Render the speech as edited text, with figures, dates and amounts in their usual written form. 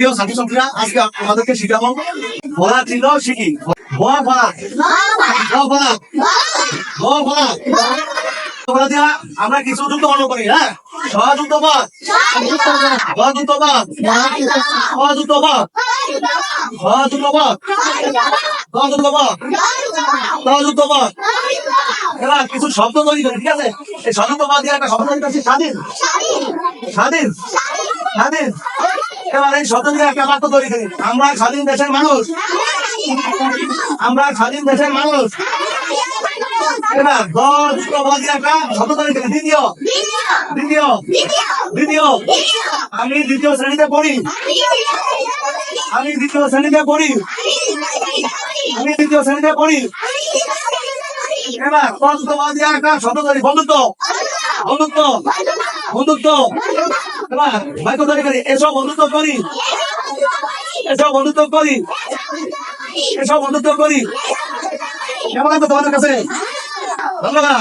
প্রিয় ছাত্রছাত্রীরা, আজকে আমাদেরকে শিখাবো ফলা চিহ্ন শিখি। ফলা ফলা ফলা ফলা ফলা দিয়া আমরা কিছু যুক্ত বর্ণ করি। হ্যাঁ, সযুক্ত পদ, সযুক্ত পদ, সযুক্ত পদ, সযুক্ত পদ, সযুক্ত পদ, সযুক্ত পদ। এবার কিছু শব্দ তৈরি করি, ঠিক আছে? এই সযুক্ত পদ দিয়ে একটা শব্দ তৈরি করছি, স্বাধীন, স্বাধীন, স্বাধীন। এবার এই শব্দ দিয়ে একটা বাক্য তৈরি করি, আমরা স্বাধীন দেশের মানুষ, আমরা স্বাধীন দেশের মানুষ। এবার একটা শব্দ তৈরি করি, দ্বিতীয়, দ্বিতীয়, দ্বিতীয়। আমি দ্বিতীয় শ্রেণীতে পড়ি, আমি দ্বিতীয় শ্রেণীতে পড়ি, আমি দ্বিতীয় শ্রেণীতে পড়ি। এবার একটা শব্দ তৈরি, বন্ধুত্ব, বন্ধুত্ব, বন্ধুত্ব। এবার বাক্য তৈরি করি, এসব বন্ধুত্ব করি, এসব বন্ধুত্ব করি, এসব বন্ধুত্ব করি। কেমন লাগবে তোমাদের কাছে? ধন্যবাদ।